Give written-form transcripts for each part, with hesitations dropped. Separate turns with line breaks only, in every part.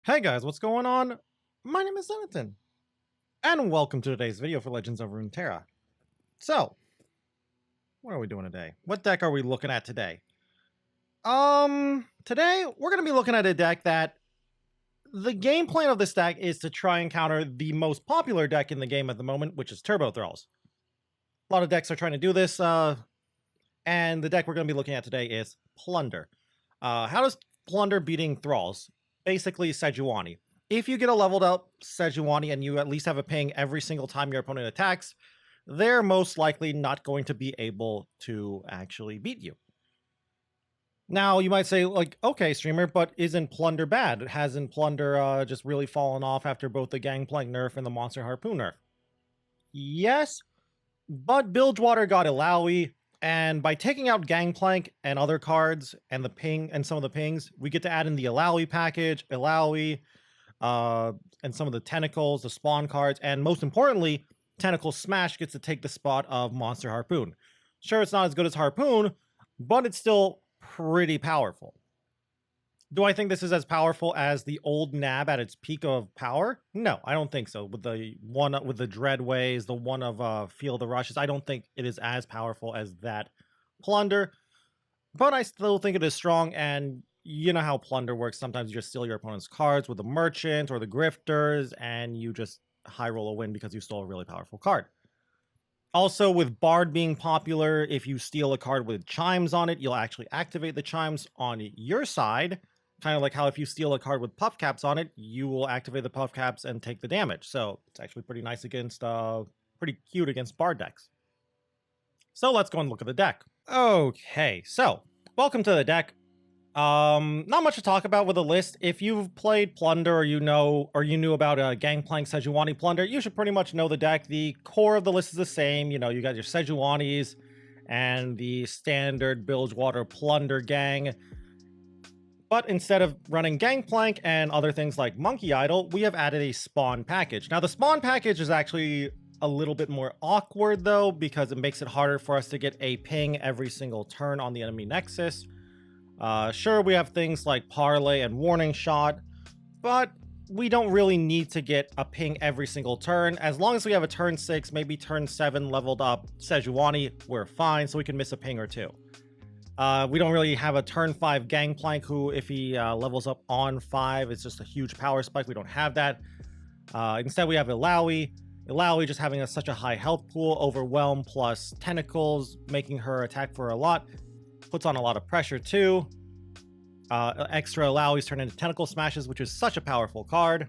Hey guys, what's going on? My name is Zenaton, and welcome to today's video for Legends of Runeterra. So, what are we doing today? What deck are we looking at today? Today we're going to be looking at a deck that the game plan of this deck is to try and counter the most popular deck in the game at the moment, which is Turbo Thralls. A lot of decks are trying to do this, and the deck we're going to be looking at today is Plunder. How does Plunder beating Thralls? Basically, Sejuani. If you get a leveled up Sejuani and you at least have a ping every single time your opponent attacks, they're most likely not going to be able to actually beat you. Now, you might say, like, okay, streamer, but isn't Plunder bad? Hasn't Plunder just really fallen off after both the Gangplank nerf and the Monster Harpoon nerf? Yes, but Bilgewater got Illaoi, and by taking out Gangplank and other cards and the ping and some of the pings, we get to add in the Illaoi package, Illaoi, and some of the Tentacles, the spawn cards, and most importantly, Tentacle Smash gets to take the spot of Monster Harpoon. Sure, it's not as good as Harpoon, but it's still pretty powerful. Do I think this is as powerful as the old Nab at its peak of power? No, I don't think so. With the one with the Dreadways, the one of Feel the Rushes, I don't think it is as powerful as that Plunder. But I still think it is strong, and you know how Plunder works. Sometimes you just steal your opponent's cards with the Merchant or the Grifters, and you just high roll a win because you stole a really powerful card. Also, with Bard being popular, if you steal a card with Chimes on it, you'll actually activate the Chimes on your side. Kind of like how if you steal a card with Puff Caps on it, you will activate the Puff Caps and take the damage. So it's actually pretty nice against, pretty cute against Bard decks. So let's go and look at the deck. Okay, so welcome to the deck. Not much to talk about with the list. If you've played Plunder or you knew about Gangplank Sejuani Plunder, you should pretty much know the deck. The core of the list is the same. You know, you got your Sejuanis and the standard Bilgewater Plunder gang. But instead of running Gangplank and other things like Monkey Idol, we have added a spawn package. Now, the spawn package is actually a little bit more awkward, though, because it makes it harder for us to get a ping every single turn on the enemy Nexus. Sure, we have things like Parlay and Warning Shot, but we don't really need to get a ping every single turn. As long as we have a turn 6, maybe turn 7 leveled up Sejuani, we're fine, so we can miss a ping or two. We don't really have a turn 5 Gangplank who, if he levels up on 5, it's just a huge power spike. We don't have that. Instead, we have Illaoi. Illaoi just having such a high health pool, Overwhelm plus Tentacles, making her attack for a lot. Puts on a lot of pressure too. Extra Illaois turn into Tentacle Smashes, which is such a powerful card.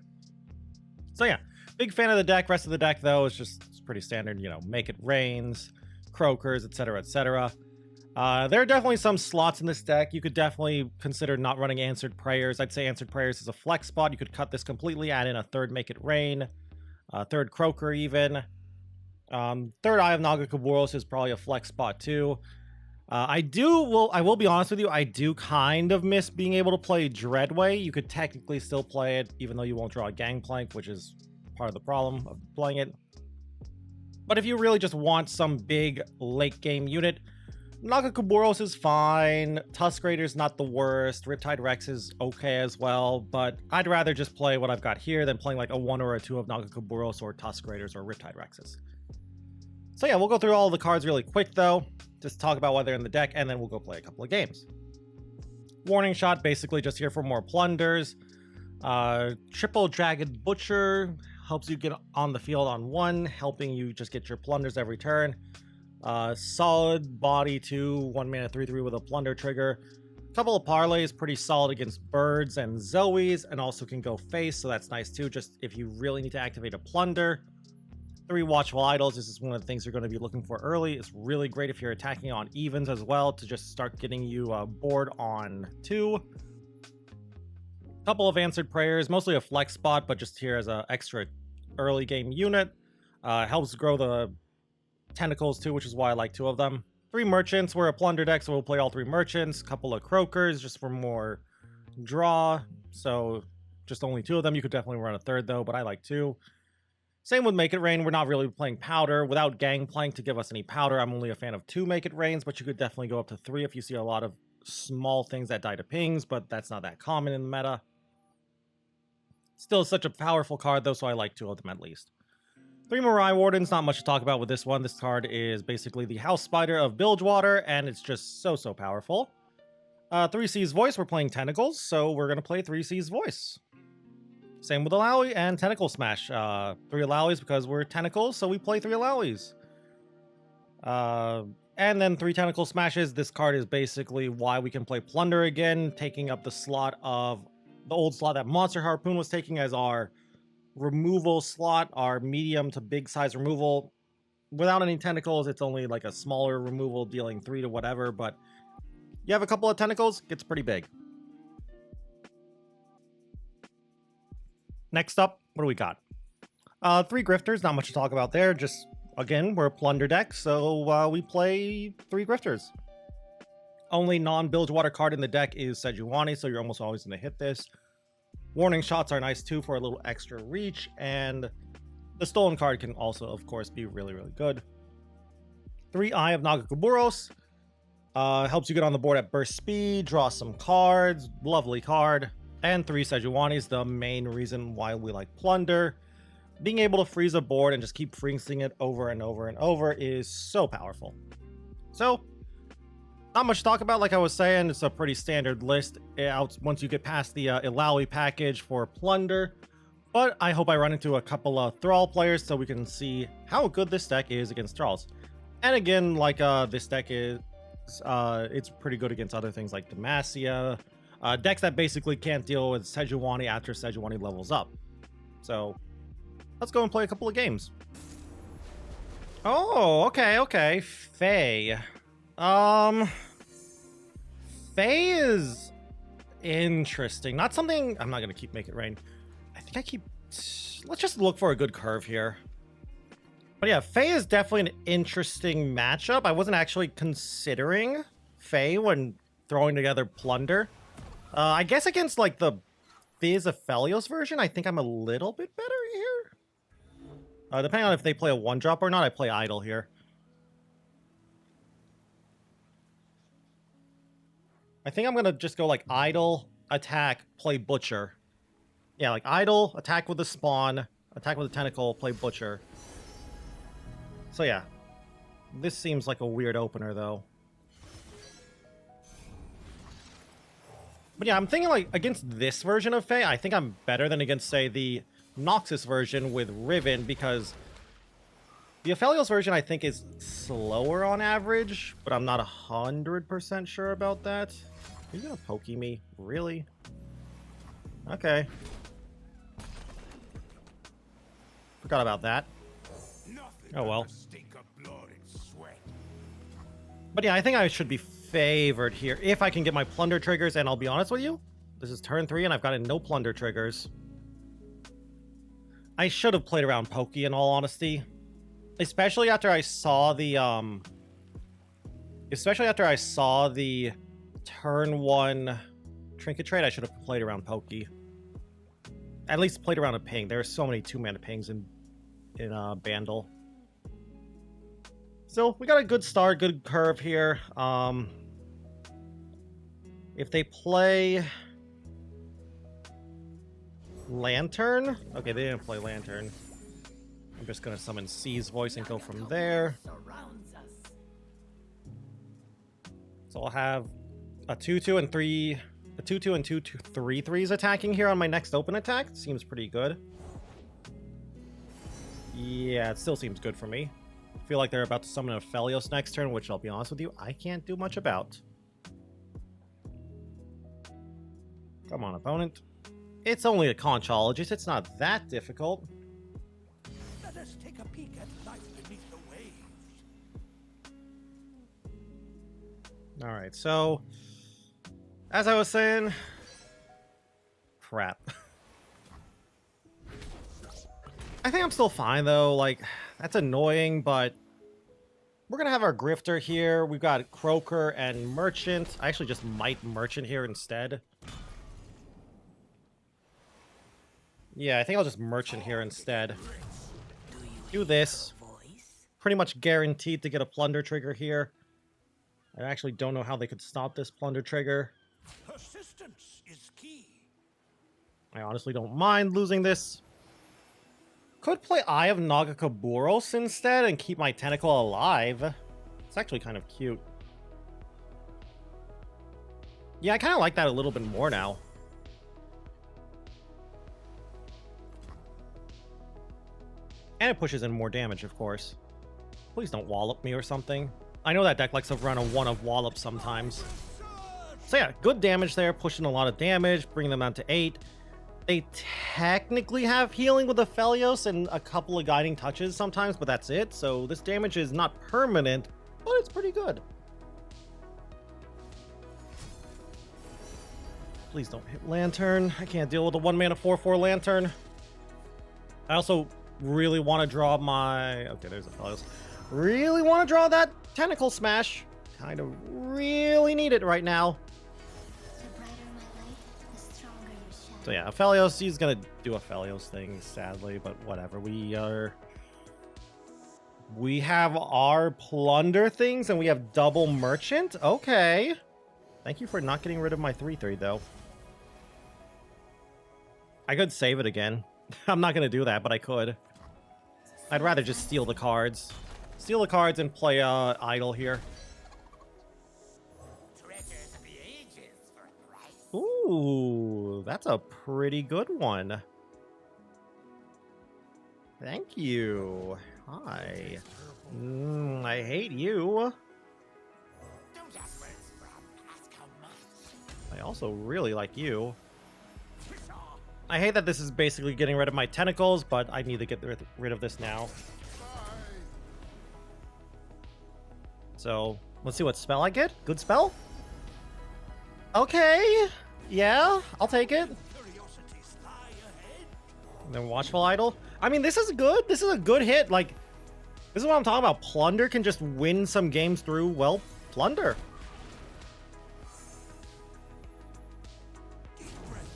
So yeah, big fan of the deck. Rest of the deck, though, is just pretty standard, you know, Make It Rains, Croakers, etc., etc. There are definitely some slots in this deck. You could definitely consider not running Answered Prayers. I'd say Answered Prayers is a flex spot. You could cut this completely, add in a third Make It Rain, third Croaker even. Third Eye of Nagakaboros is probably a flex spot too. I will be honest with you, I do kind of miss being able to play Dreadway. You could technically still play it, even though you won't draw a Gangplank, which is part of the problem of playing it. But if you really just want some big late game unit, Nagakaboros is fine, Tusk Raider's not the worst, Riptide Rex is okay as well, but I'd rather just play what I've got here than playing like a 1 or a 2 of Nagakaboros or Tusk Raiders or Riptide Rexes. So yeah, we'll go through all the cards really quick though, just talk about why they're in the deck, and then we'll go play a couple of games. Warning Shot, basically just here for more plunders. Triple Jagged Butcher helps you get on the field on 1, helping you just get your plunders every turn. Solid Body 2, 1 mana 3/3 with a plunder trigger. Couple of parlays, pretty solid against birds and Zoes, and also can go face, so that's nice too, just if you really need to activate a plunder. 3 Watchful Idols, this is one of the things you're going to be looking for early. It's really great if you're attacking on evens as well, to just start getting you board on 2. Couple of Answered Prayers, mostly a flex spot, but just here as an extra early game unit. Helps grow the Tentacles too, which is why I like 2 of them. 3 Merchants, we're a plunder deck, so we'll play all 3 Merchants. Couple of Croakers, just for more draw, so just only 2 of them. You could definitely run a third though, but I like 2. Same with Make It Rain, we're not really playing Powder. Without Gangplank to give us any Powder, I'm only a fan of 2 Make It Rains, but you could definitely go up to 3 if you see a lot of small things that die to pings, but that's not that common in the meta. Still such a powerful card, though, so I like 2 of them at least. 3 Mirai Wardens, not much to talk about with this one. This card is basically the House Spider of Bilgewater, and it's just so powerful. 3 C's Voice, we're playing Tentacles, so we're going to play 3 C's Voice. Same with Illaoi and Tentacle Smash. 3 Illaois because we're Tentacles, so we play 3 Illaois. And then 3 Tentacle Smashes. This card is basically why we can play Plunder again, taking up the slot of the old slot that Monster Harpoon was taking as our removal slot, our medium to big size removal. Without any tentacles, it's only like a smaller removal dealing 3 to whatever, but you have a couple of tentacles, gets pretty big. Next up, what do we got? 3 Grifters, not much to talk about there. Just, again, we're a Plunder deck, so we play 3 Grifters. Only non-Bilgewater card in the deck is Sejuani, so you're almost always going to hit this. Warning shots are nice too for a little extra reach, and the Stolen card can also, of course, be really good. 3 Eye of Nagakuburos. Helps you get on the board at burst speed, draw some cards, lovely card. And 3 Sejuani's, the main reason why we like Plunder. Being able to freeze a board and just keep freezing it over and over and over is so powerful. So, not much to talk about, like I was saying, it's a pretty standard list once you get past the Illaoi package for Plunder. But I hope I run into a couple of Thrall players so we can see how good this deck is against Thralls. And again, like this deck is, it's pretty good against other things like Demacia. Decks that basically can't deal with Sejuani after Sejuani levels up. So, let's go and play a couple of games. Oh, okay. Faye. Faye is interesting. Not something... I'm not going to keep Make It Rain. Let's just look for a good curve here. But yeah, Faye is definitely an interesting matchup. I wasn't actually considering Faye when throwing together Plunder. I guess against like the Fizz Aphelios version, I think I'm a little bit better here. Depending on if they play a 1-drop or not, I play Idle here. I think I'm going to just go like Idle, attack, play Butcher. Yeah, like Idle, attack with the Spawn, attack with the Tentacle, play Butcher. So yeah, this seems like a weird opener though. But yeah, I'm thinking like against this version of Faye, I think I'm better than against, say, the Noxus version with Riven, because the Aphelios version I think is slower on average, but I'm not 100% sure about that. Are you gonna pokey me? Really? Okay. Forgot about that. Oh well. But yeah, I think I should be favored here if I can get my Plunder triggers, and I'll be honest with you, this is turn 3 and I've gotten no Plunder triggers. I should have played around Pokey in all honesty. Especially after I saw the turn 1 Trinket trade, I should have played around Pokey. At least played around a ping. There are so many 2-mana pings in Bandle. So we got a good start, good curve here. If they play Lantern, okay, they didn't play Lantern. I'm just gonna summon C's Voice and go from there. So I'll have a 2/2 and 3, a 2/2 and 2/3 attacking here on my next open attack. Seems pretty good. Yeah, it still seems good for me. I feel like they're about to summon a Aphelios next turn, which I'll be honest with you, I can't do much about. Come on, opponent. It's only a Conchologist. It's not that difficult.
Let us take a peek at life beneath the waves.
All right, so as I was saying, crap. I think I'm still fine though. Like, that's annoying, but we're gonna have our Grifter here. We've got Croaker and Merchant. I actually just might Merchant here instead. Yeah, I think I'll just Merchant here instead. Do this. Pretty much guaranteed to get a Plunder trigger here. I actually don't know how they could stop this Plunder trigger.
Persistence is key.
I honestly don't mind losing this. Could play Eye of Nagakaburos instead and keep my Tentacle alive. It's actually kind of cute. Yeah, I kind of like that a little bit more now. And it pushes in more damage, of course. Please don't wallop me or something. I know that deck likes to run a one of wallop sometimes. So yeah, good damage there, pushing a lot of damage, bringing them down to 8. They technically have healing with Aphelios and a couple of guiding touches sometimes, but that's it. So this damage is not permanent, but it's pretty good. Please don't hit Lantern. I can't deal with a 1-mana 4/4 Lantern. I also really want to draw my... Okay, there's Aphelios. Really want to draw that Tentacle Smash. Kind of really need it right now. So yeah, Aphelios, he's gonna do Aphelios things, sadly, but whatever. We have our plunder things, and we have double merchant? Okay. Thank you for not getting rid of my 3/3, though. I could save it again. I'm not gonna do that, but I could. I'd rather just steal the cards. Steal the cards and play Idle here. Ooh, that's a pretty good one. Thank you. Hi. I hate you. I also really like you. I hate that this is basically getting rid of my tentacles, but I need to get rid of this now. So, let's see what spell I get. Good spell? Okay. Yeah, I'll take it. And then Watchful Idol. I mean, this is good. This is a good hit. Like, this is what I'm talking about. Plunder can just win some games through, well, Plunder.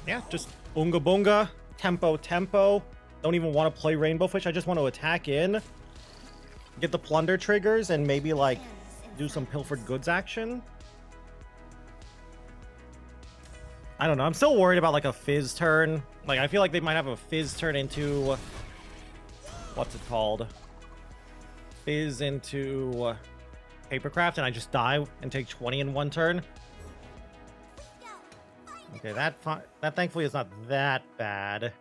Yeah, just Unga Bunga, Tempo Tempo. Don't even want to play Rainbow Fish. I just want to attack in, get the Plunder triggers, and maybe, like, do some Pilfered Goods action. I don't know. I'm still worried about, like, a Fizz turn. Like, I feel like they might have a Fizz turn into... What's it called? Fizz into Papercraft, and I just die and take 20 in one turn. Okay, that thankfully is not that bad.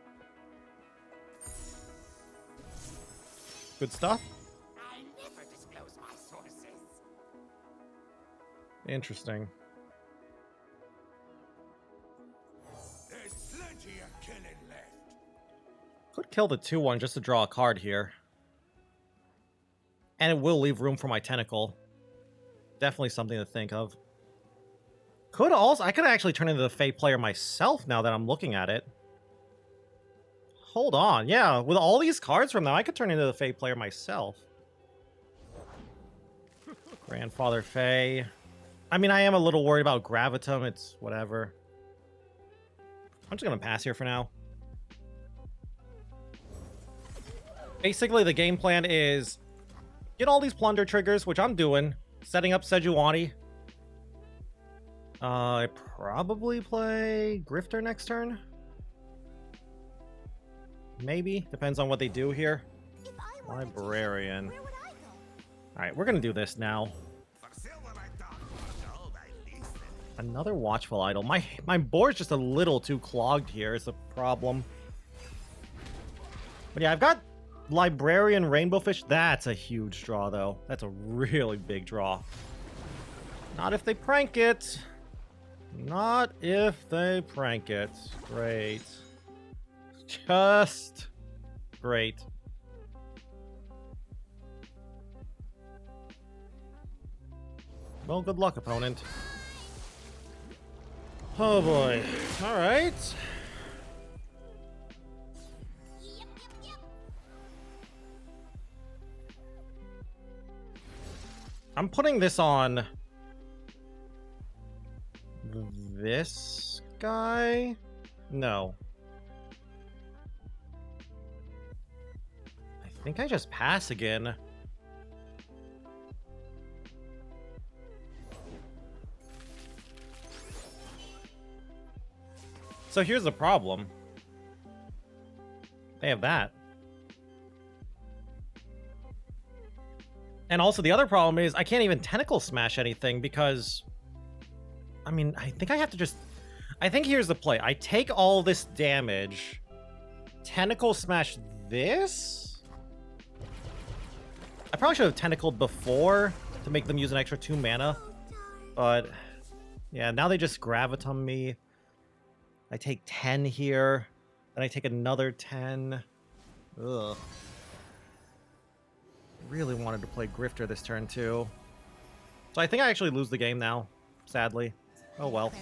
Good stuff.
I never disclose my sources.
Interesting.
There's plenty of killing left.
Could kill the 2/1 just to draw a card here. And it will leave room for my tentacle. Definitely something to think of. Could also... I could actually turn into the Fey player myself now that I'm looking at it. Hold on. Yeah, with all these cards from them, I could turn into the Fey player myself. Grandfather Fey. I mean, I am a little worried about Gravitum. It's whatever. I'm just going to pass here for now. Basically, the game plan is get all these Plunder triggers, which I'm doing. Setting up Sejuani. I probably play Grifter next turn. Maybe. Depends on what they do here. Librarian. Alright, we're gonna do this now. Another Watchful Idol. My board's just a little too clogged here is the problem. But yeah, I've got Librarian, Rainbow Fish. That's a huge draw, though. That's a really big draw. Not if they prank it. Not if they prank it. Great. Just great. Well, good luck, opponent. Oh boy. Alright. I'm putting this on this guy? No. I think I just pass again. So here's the problem. They have that. And also the other problem is I can't even tentacle smash anything because... I mean, I think I have to just... I think here's the play. I take all this damage, tentacle smash this? I probably should have tentacled before to make them use an extra 2 mana. But, yeah, now they just graviton me. I take 10 here. Then I take another 10. Ugh. Really wanted to play Grifter this turn, too. So I think I actually lose the game now, sadly. Oh well.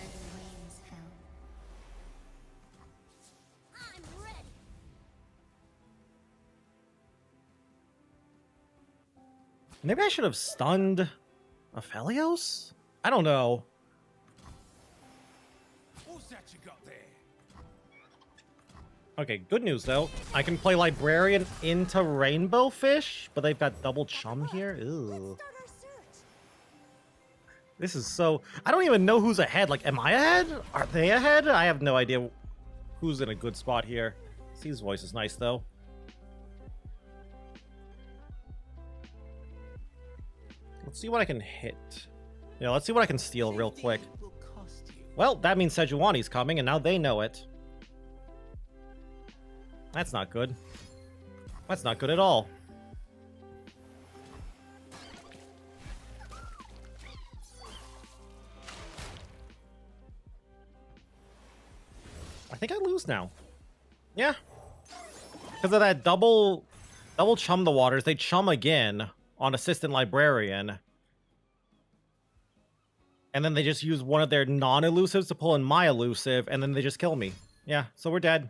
Maybe I should have stunned Aphelios? I don't know.
What's that you got there?
Okay, good news though. I can play Librarian into Rainbow Fish, but they've got double chum here. Ew. This is so... I don't even know who's ahead. Like, am I ahead? Are they ahead? I have no idea who's in a good spot here. C's voice is nice though. Let's see what I can hit. Yeah, let's see what I can steal real quick. Well, that means Sejuani's coming, and now they know it. That's not good. That's not good at all. I think I lose now. Yeah. Because of that double chum the waters, they chum again on Assistant Librarian. And then they just use one of their non-elusives to pull in my elusive, and then they just kill me. Yeah, so we're dead.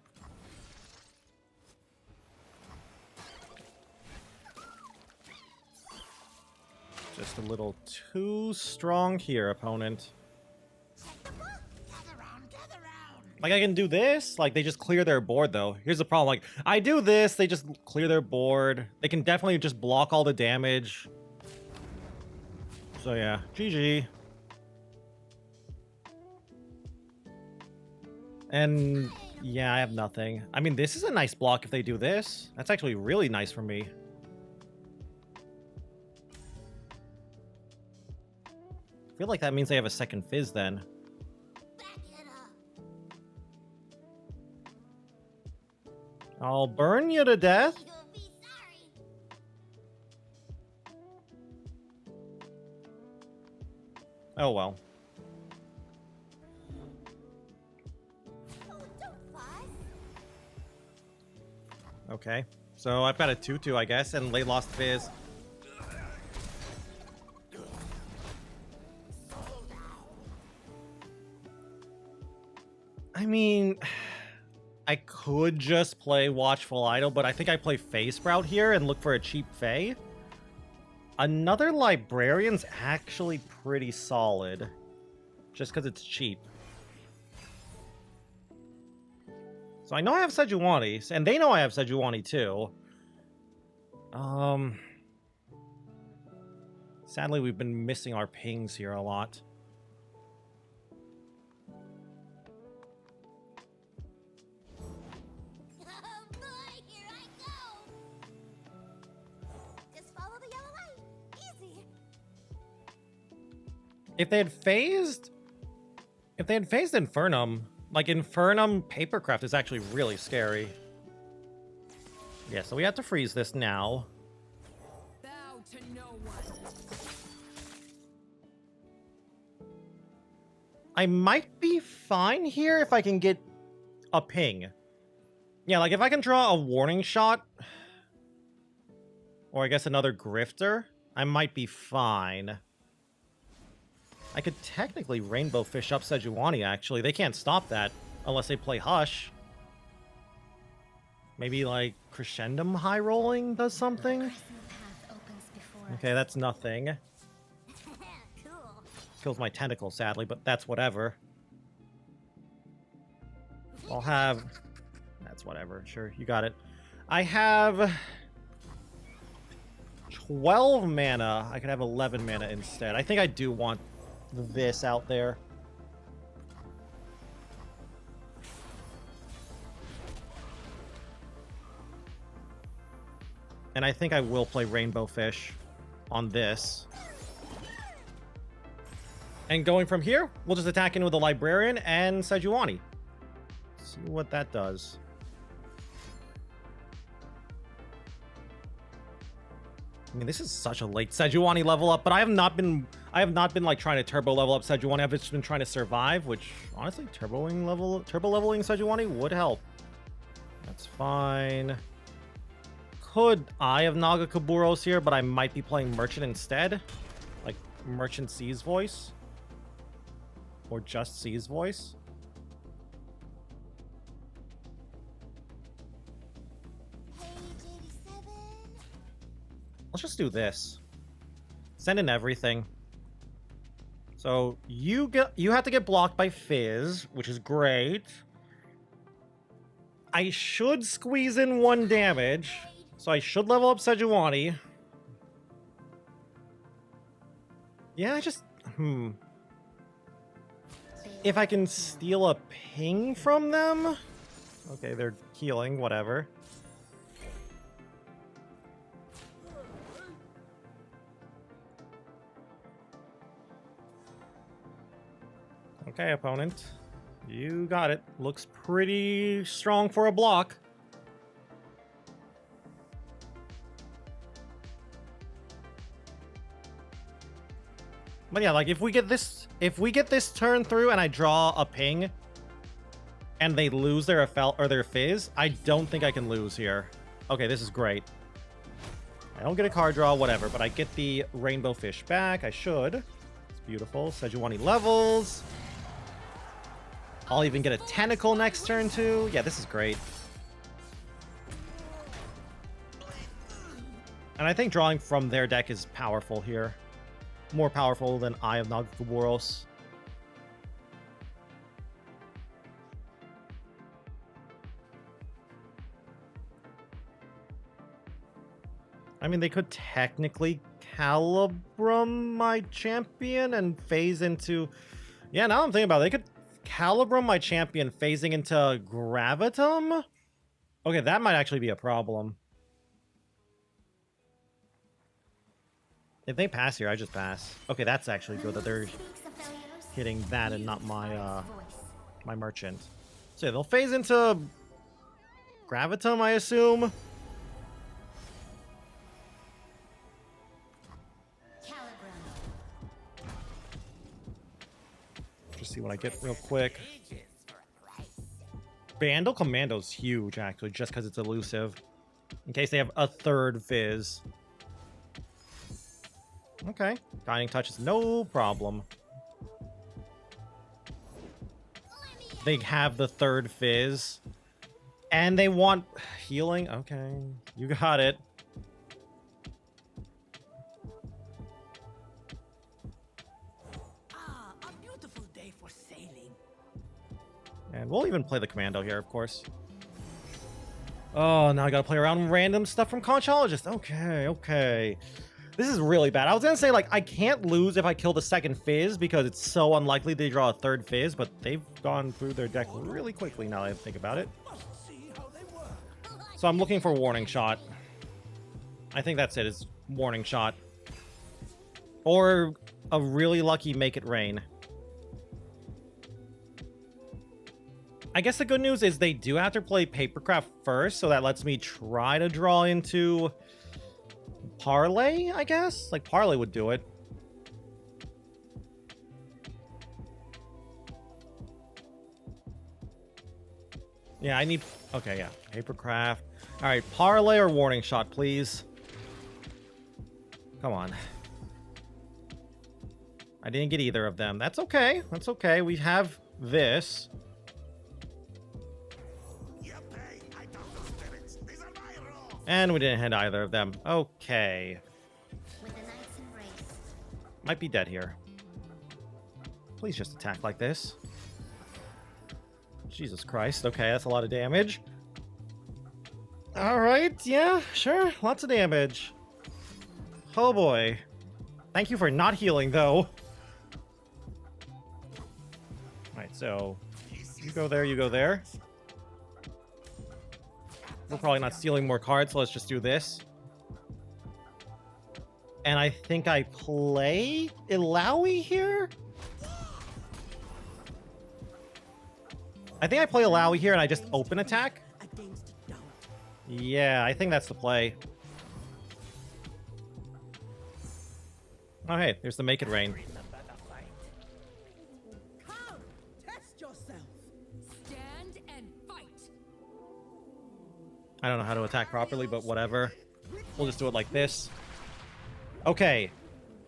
Just a little too strong here, opponent. Like, I can do this. Like, they just clear their board, though. Here's the problem. Like, I do this, they just clear their board. They can definitely just block all the damage. So, yeah. GG. And, yeah, I have nothing. I mean, this is a nice block if they do this. That's actually really nice for me. I feel like that means they have a second Fizz, then. I'll burn you to death. Oh well. Okay, so I've got a 2/2, I guess, and they lost Fizz. I mean... I could just play Watchful Idol, but I think I play Fae Sprout here and look for a cheap Fae. Another Librarian's actually pretty solid, just because it's cheap. So I know I have Sejuani, and they know I have Sejuani too. Sadly, we've been missing our pings here a lot. If they had phased Infernum, like Infernum Papercraft is actually really scary. Yeah, so we have to freeze this now.
Bow to no one.
I might be fine here if I can get a ping. Yeah, like if I can draw a warning shot, or I guess another Grifter, I might be fine. I could technically Rainbow Fish up Sejuani, actually. They can't stop that unless they play Hush. Maybe, like, Crescendum High Rolling does something? Okay, that's nothing. Kills my tentacle, sadly, but that's whatever. I'll have... That's whatever. Sure, you got it. I have... 12 mana. I could have 11 mana instead. I think I do want this out there. And I think I will play Rainbow Fish on this. And going from here, we'll just attack in with the Librarian and Sejuani. See what that does. I mean, this is such a late Sejuani level up, but I have not been like trying to turbo level up Sejuani. I've just been trying to survive, which honestly, turbo leveling Sejuani would help. That's fine. Could I have Naga Kaburos here, but I might be playing Merchant instead. Like Merchant C's voice. Or just C's voice. Let's just do this. Send in everything. So you have to get blocked by Fizz, which is great. I should squeeze in 1 damage. So I should level up Sejuani. Yeah, if I can steal a ping from them? Okay, they're healing, whatever. Okay, opponent. You got it. Looks pretty strong for a block. But yeah, like if we get this turn through and I draw a ping and they lose their their Fizz, I don't think I can lose here. Okay, this is great. I don't get a card draw, whatever, but I get the Rainbow Fish back. I should. It's beautiful. Sejuani levels. I'll even get a Tentacle next turn too. Yeah, this is great. And I think drawing from their deck is powerful here. More powerful than Eye of Nagakuboros. I mean, they could technically Calibrum my champion and phase into... Yeah, now I'm thinking about it. They could Calibrum my champion phasing into Gravitum? Okay, that might actually be a problem. If they pass here, I just pass. Okay, that's actually good that they're hitting that and not my my merchant. So yeah, they'll phase into Gravitum, I assume. Just see what I get real quick. Bandle Commando's huge, actually, just because it's elusive. In case they have a 3rd Fizz. Okay. Guiding Touch is no problem. They have the 3rd Fizz. And they want healing? Okay. You got it.
A beautiful day for sailing.
And we'll even play the Commando here, of course. Oh, now I gotta play around with random stuff from Conchologist. Okay, okay. This is really bad. I was gonna say, like, I can't lose if I kill the 2nd Fizz because it's so unlikely they draw a 3rd Fizz, but they've gone through their deck really quickly now that I think about it. So I'm looking for Warning Shot. I think that's it, is Warning Shot. Or a really lucky Make It Rain. I guess the good news is they do have to play Papercraft first, so that lets me try to draw into Parlay, I guess? Like, Parlay would do it. Yeah, I need... Okay, yeah. Papercraft. Alright, Parlay or Warning Shot, please. Come on. I didn't get either of them. That's okay. That's okay. We have this. And we didn't hit either of them. Okay. Might be dead here. Please just attack like this. Jesus Christ. Okay, that's a lot of damage. Alright, yeah, sure. Lots of damage. Oh boy. Thank you for not healing, though. Alright, so... You go there, you go there. We're probably not stealing more cards, so let's just do this. And I think I play Illaoi here? I think I play Illaoi here and I just open attack.
Against doubt.
Yeah, I think that's the play. Oh, hey, there's the Make It Rain.
Come, test yourself.
Stand and fight.
I don't know how to attack properly, but whatever. We'll just do it like this. Okay.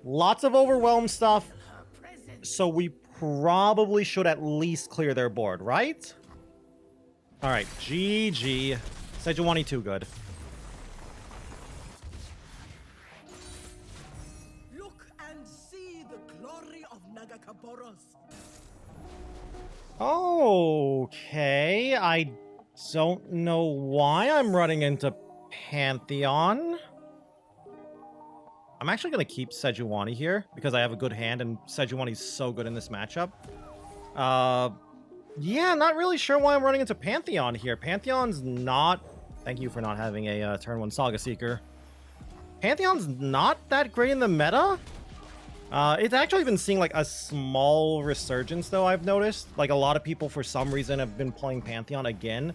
Lots of overwhelm stuff. So we probably should at least clear their board, right? Alright, GG. Sejuani too good.
Look and see the glory of Nagakaboros.
Okay, I don't know why I'm running into Pantheon. I'm actually going to keep Sejuani here because I have a good hand and Sejuani's so good in this matchup. Yeah, not really sure why I'm running into Pantheon here. Pantheon's not... Thank you for not having a turn 1 Saga Seeker. Pantheon's not that great in the meta. It's actually been seeing like a small resurgence though, I've noticed. Like a lot of people for some reason have been playing Pantheon again.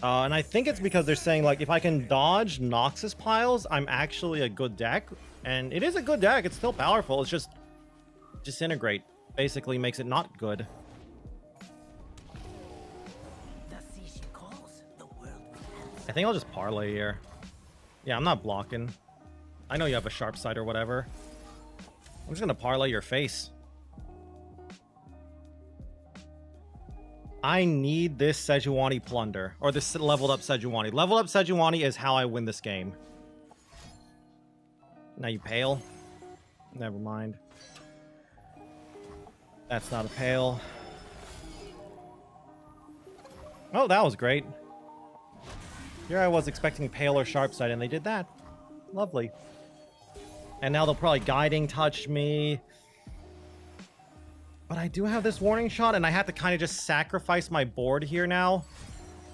And I think it's because they're saying like if I can dodge Noxus piles, I'm actually a good deck. And it is a good deck, it's still powerful, it's just Disintegrate basically makes it not good. I think I'll just parlay here. Yeah, I'm not blocking. I know you have a sharp side or whatever. I'm just gonna parlay your face. I need this Sejuani plunder. Or this leveled up Sejuani. Leveled up Sejuani is how I win this game. Now you pale. Never mind. That's not a pale. Oh, that was great. Here I was expecting pale or sharp side, and they did that. Lovely. And now they'll probably guiding touch me. But I do have this warning shot, and I have to kind of just sacrifice my board here now.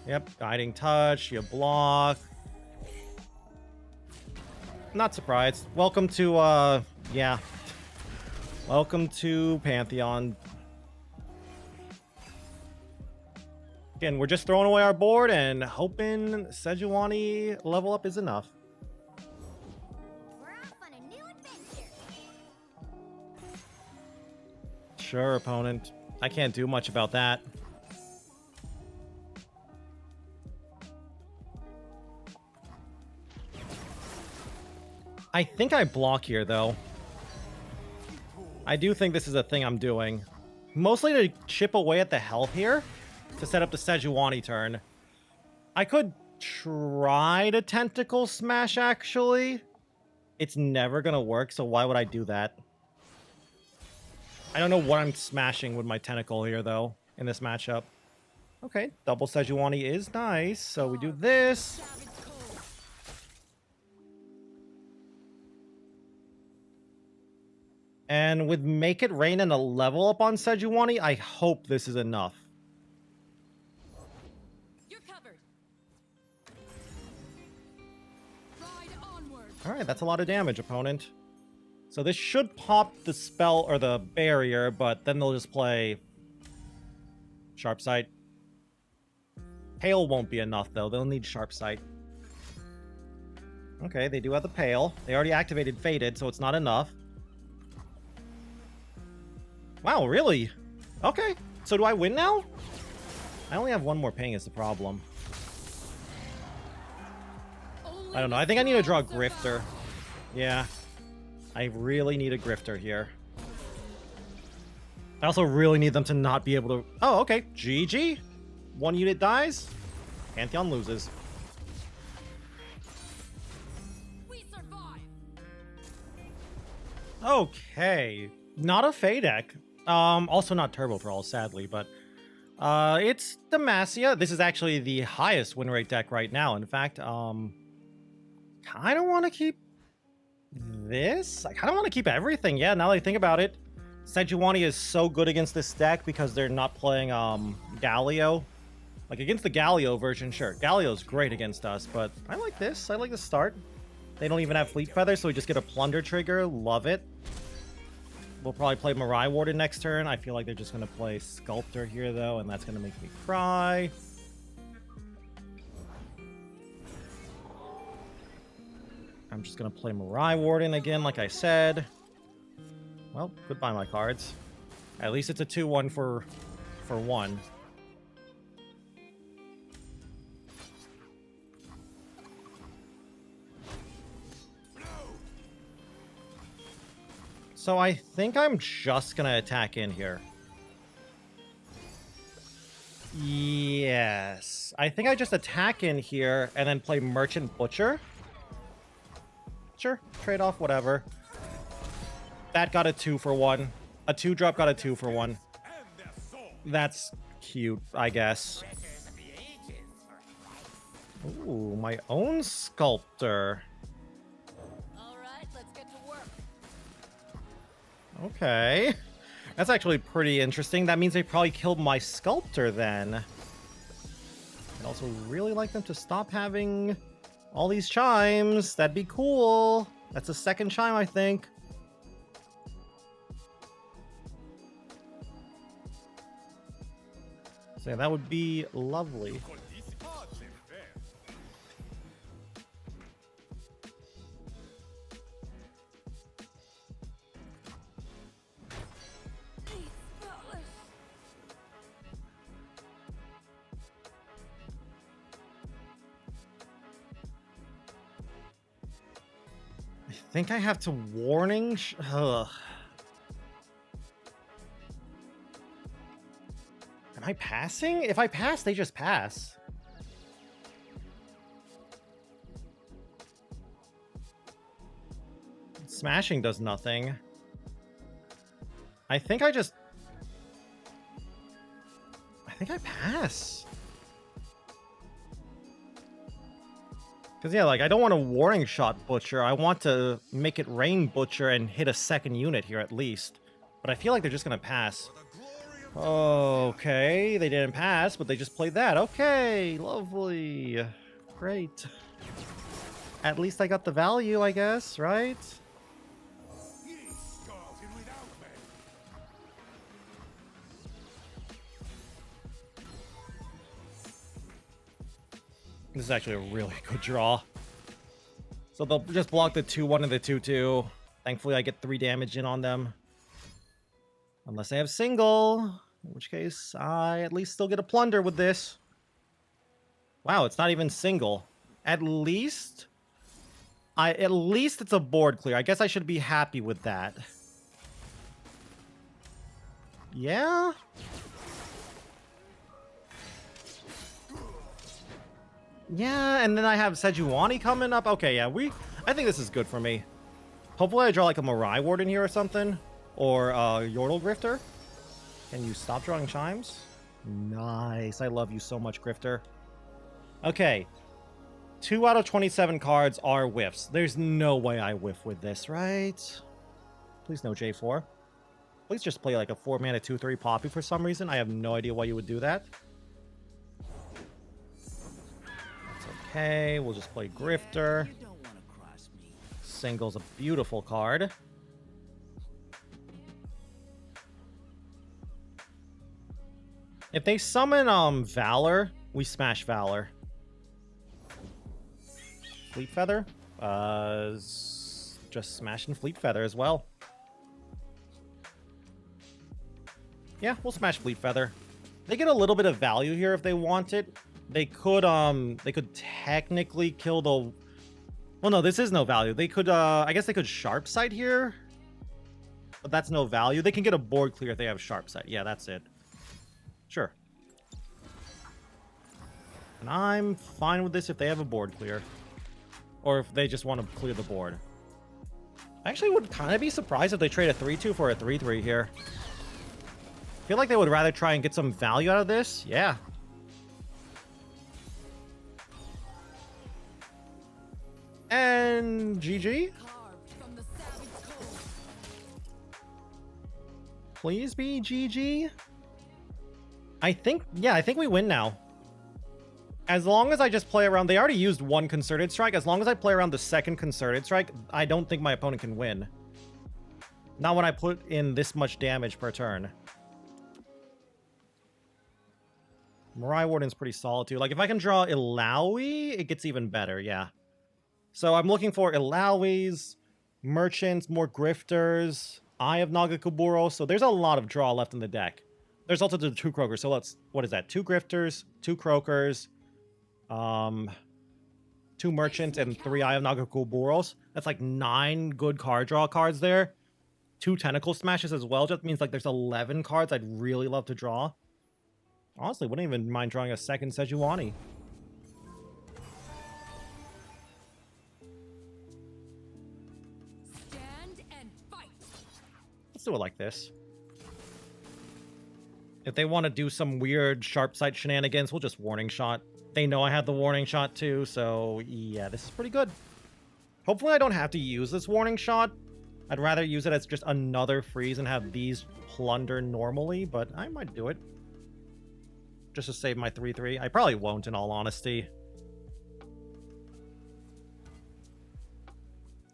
Yep, guiding touch, you block. Not surprised. Welcome to, yeah. Welcome to Pantheon. Again, we're just throwing away our board and hoping Sejuani level up is enough.
We're off on a new adventure.
Sure, opponent. I can't do much about that. I think I block here, though. I do think this is a thing I'm doing. Mostly to chip away at the health here, to set up the Sejuani turn. I could try to Tentacle Smash, actually. It's never gonna work, so why would I do that? I don't know what I'm smashing with my Tentacle here, though, in this matchup. Okay, double Sejuani is nice, so we do this. And with Make It Rain and a level up on Sejuani, I hope this is enough.
You're covered. Ride onward.
Alright, that's a lot of damage, opponent. So this should pop the spell or the barrier, but then they'll just play Sharp Sight. Pale won't be enough, though. They'll need Sharp Sight. Okay, they do have the Pale. They already activated Faded, so it's not enough. Wow, really? Okay, so do I win now? I only have one more ping is the problem. I don't know. I think I need to draw a Grifter. Yeah. I really need a Grifter here. I also really need them to not be able to... Oh, okay. GG. One unit dies. Pantheon loses.
We survive.
Okay. Not a Fey deck. Also not Turbo Thrall, sadly, but... it's Demacia. This is actually the highest win rate deck right now. In fact, kind of want to keep this. I kind of want to keep everything. Yeah, now that I think about it. Sejuani is so good against this deck because they're not playing Galio. Like, against the Galio version, sure. Galio's great against us, but I like this. I like the start. They don't even have Fleet Feather, so we just get a Plunder trigger. Love it. We'll probably play Mirai Warden next turn. I feel like they're just going to play Sculptor here, though, and that's going to make me cry. I'm just going to play Mirai Warden again, like I said. Well, goodbye, my cards. At least it's a 2-1 for 1. So I think I'm just gonna attack in here. Yes. I think I just attack in here and then play Merchant Butcher. Sure, trade off, whatever. That got a 2 for 1. A 2-drop got a 2 for 1. That's cute, I guess. Ooh, my own Sculptor.
All right, let's get to work.
Okay. That's actually pretty interesting. That means they probably killed my Sculptor then. I'd also really like them to stop having all these chimes. That'd be cool. That's a second chime, I think. So yeah, that would be lovely. I think I have to warning. Ugh. Am I passing? If I pass, they just pass. Smashing does nothing. I think I pass. Because, yeah, like, I don't want a warning shot Butcher. I want to make it rain Butcher and hit a second unit here at least. But I feel like they're just going to pass. Okay, they didn't pass, but they just played that. Okay, lovely. Great. At least I got the value, I guess, right? This is actually a really good draw. So they'll just block the 2-1 and the 2-2. Thankfully, I get 3 damage in on them. Unless they have single, in which case I at least still get a plunder with this. Wow, it's not even single. At least it's a board clear. I guess I should be happy with that. Yeah? Yeah, and then I have Sejuani coming up. Okay, yeah, I think this is good for me. Hopefully I draw like a Mirai Warden here or something. Or Yordle Grifter. Can you stop drawing chimes? Nice. I love you so much, Grifter. Okay. 2 out of 27 cards are whiffs. There's no way I whiff with this, right? Please no J4. Please just play like a 4-mana 2/3 Poppy for some reason. I have no idea why you would do that. It's okay. We'll just play Grifter. Single's a beautiful card. If they summon Valor, we smash Valor. Fleet Feather? Just smashing Fleet Feather as well. Yeah, we'll smash Fleet Feather. They get a little bit of value here if they want it. They could technically kill the... Well, no, this is no value. They could, I guess they could Sharp Sight here. But that's no value. They can get a board clear if they have Sharp Sight. Yeah, that's it. Sure. And I'm fine with this if they have a board clear. Or if they just want to clear the board. I actually would kind of be surprised if they trade a 3-2 for a 3-3 here. I feel like they would rather try and get some value out of this. Yeah. And GG. Please be GG. I think we win now. As long as I just play around, they already used one Concerted Strike. As long as I play around the second Concerted Strike, I don't think my opponent can win. Not when I put in this much damage per turn. Mariah Warden's pretty solid too. Like, if I can draw Illaoi, it gets even better, yeah. So I'm looking for Illaois, Merchants, more Grifters, Eye of Nagakaburo. So there's a lot of draw left in the deck. There's also the 2 Croakers. So let's, what is that? 2 Grifters, 2 Croakers, 2 Merchants, and 3 Eye of Nagakuburos. That's like 9 good card draw cards there. 2 Tentacle Smashes as well. Just means like there's 11 cards I'd really love to draw. Honestly, wouldn't even mind drawing a second Sejuani.
Stand and fight.
Let's do it like this. If they want to do some weird sharp sight shenanigans, we'll just Warning Shot. They know I have the Warning Shot too, so yeah, this is pretty good. Hopefully I don't have to use this Warning Shot. I'd rather use it as just another freeze and have these plunder normally, but I might do it. Just to save my 3/3. I probably won't, in all honesty.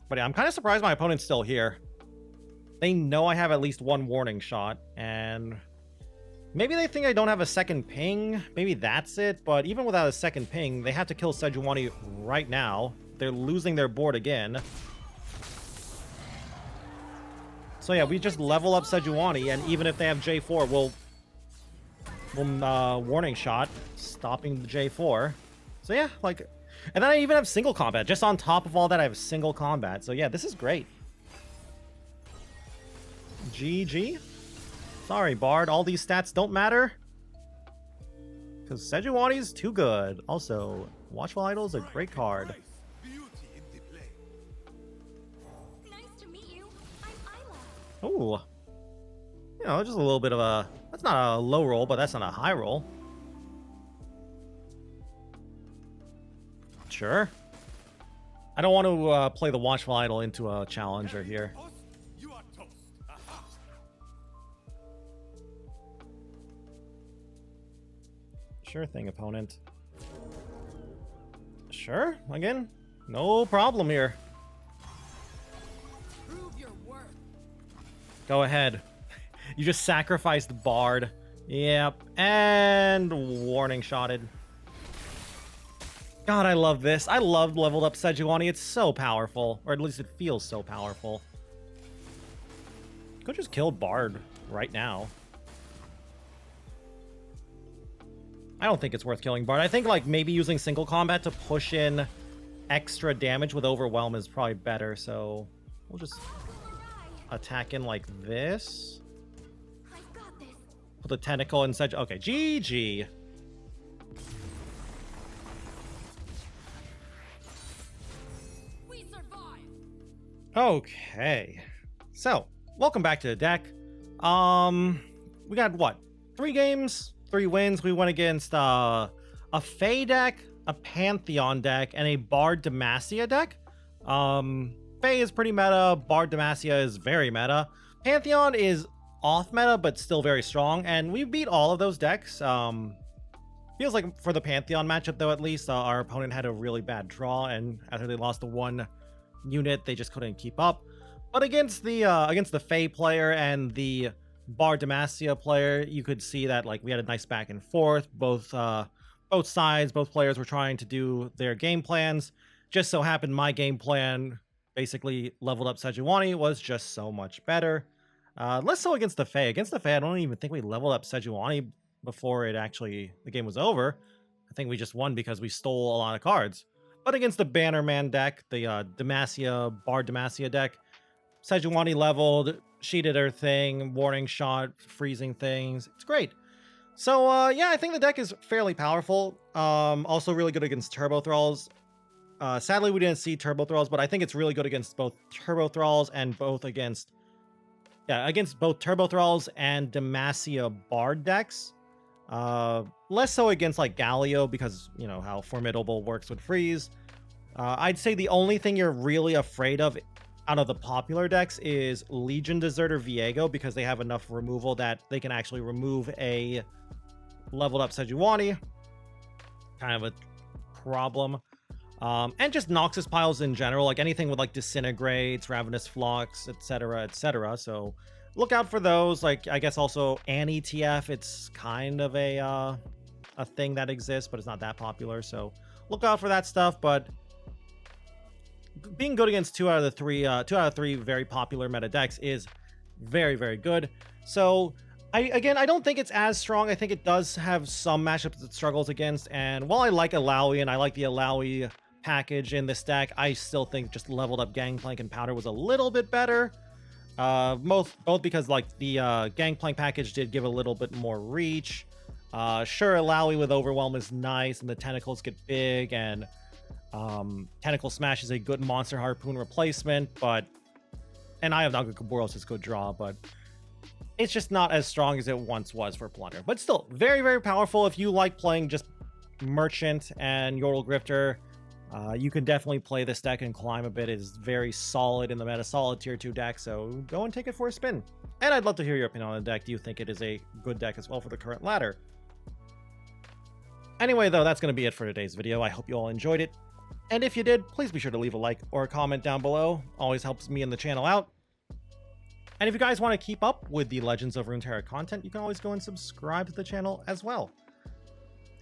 But yeah, I'm kind of surprised my opponent's still here. They know I have at least one Warning Shot, and maybe they think I don't have a second ping. Maybe that's it, but even without a second ping, they have to kill Sejuani right now. They're losing their board again. So yeah, we just level up Sejuani, and even if they have J4, we'll Warning Shot, stopping the J4. So yeah, like, and then I even have single combat. Just on top of all that, I have single combat. So yeah, this is great. GG. Sorry, Bard, all these stats don't matter. Because Sejuani's too good. Also, Watchful Idol is a great card.
Nice to meet you. I'm Illaoi.
Ooh. You know, just a little bit of a... That's not a low roll, but that's not a high roll. Sure. I don't want to play the Watchful Idol into a challenger here.
You are toast. Aha.
Sure thing, opponent. Sure, again, no problem here.
Prove your worth.
Go ahead. You just sacrificed Bard. Yep, and Warning Shotted. God, I love this. I love leveled up Sejuani. It's so powerful, or at least it feels so powerful. Could just kill Bard right now. I don't think it's worth killing Bard. I think like maybe using single combat to push in extra damage with Overwhelm is probably better. So we'll just attack in like this.
I've got this.
Put the tentacle in Sej. Okay, GG.
We survive.
Okay. So, welcome back to the deck. We got what? 3 games, 3 wins. We went against a Fae deck, a Pantheon deck, and a Bard Demacia deck. Fae is pretty meta. Bard Demacia is very meta. Pantheon is off meta, but still very strong. And we beat all of those decks. Feels like for the Pantheon matchup, though, at least, our opponent had a really bad draw. And after they lost the 1 unit, they just couldn't keep up. But against the Fae player and the Bard Demacia player, you could see that like we had a nice back and forth. Both sides, both players were trying to do their game plans. Just so happened my game plan, basically leveled up Sejuani, was just so much better. Less so against the Fae. Against the Fae, I don't even think we leveled up Sejuani before the game was over. I think we just won because we stole a lot of cards. But against the Bannerman deck, the Demacia, Bard Demacia deck, Sejuani leveled, she did her thing, Warning Shot, freezing things. It's great. So, yeah, I think the deck is fairly powerful. Also really good against Turbo Thralls. Sadly, we didn't see Turbo Thralls, but I think it's really good against both Turbo Thralls and against both Turbo Thralls and Demacia Bard decks. Less so against, like, Galio, because, you know, how Formidable works with freeze. I'd say the only thing you're really afraid of out of the popular decks is Legion Deserter Viego, because they have enough removal that they can actually remove a leveled up Sejuani. kind of a problem. And just Noxus piles in general, like anything with like Disintegrates, Ravenous Flux, etc., etc. So look out for those. Like, I guess also Anti-TF, it's kind of a thing that exists, but it's not that popular. So look out for that stuff. But being good against 2 out of 3 very popular meta decks is very, very good. So I don't think it's as strong. I think it does have some matchups it struggles against. And while I like Illaoi and I like the Illaoi package in this deck, I still think just leveled up Gangplank and Powder was a little bit better. Both because like the Gangplank package did give a little bit more reach. Sure, Illaoi with Overwhelm is nice and the Tentacles get big, and Tentacle Smash is a good Monster Harpoon replacement, and I have Naga Kaboros as good draw, but it's just not as strong as it once was for Plunder. But still, very, very powerful. If you like playing just Merchant and Yordle Grifter, you can definitely play this deck and climb a bit. It is very solid in the meta, solid tier 2 deck, so go and take it for a spin. And I'd love to hear your opinion on the deck. Do you think it is a good deck as well for the current ladder? Anyway, though, that's going to be it for today's video. I hope you all enjoyed it. And if you did, please be sure to leave a like or a comment down below. Always helps me and the channel out. And if you guys want to keep up with the Legends of Runeterra content, you can always go and subscribe to the channel as well.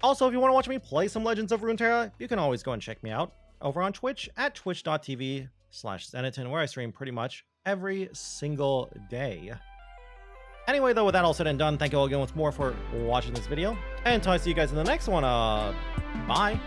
Also, if you want to watch me play some Legends of Runeterra, you can always go and check me out over on Twitch at twitch.tv/Zenaton, where I stream pretty much every single day. Anyway, though, with that all said and done, thank you all again once more for watching this video. And until I see you guys in the next one, bye.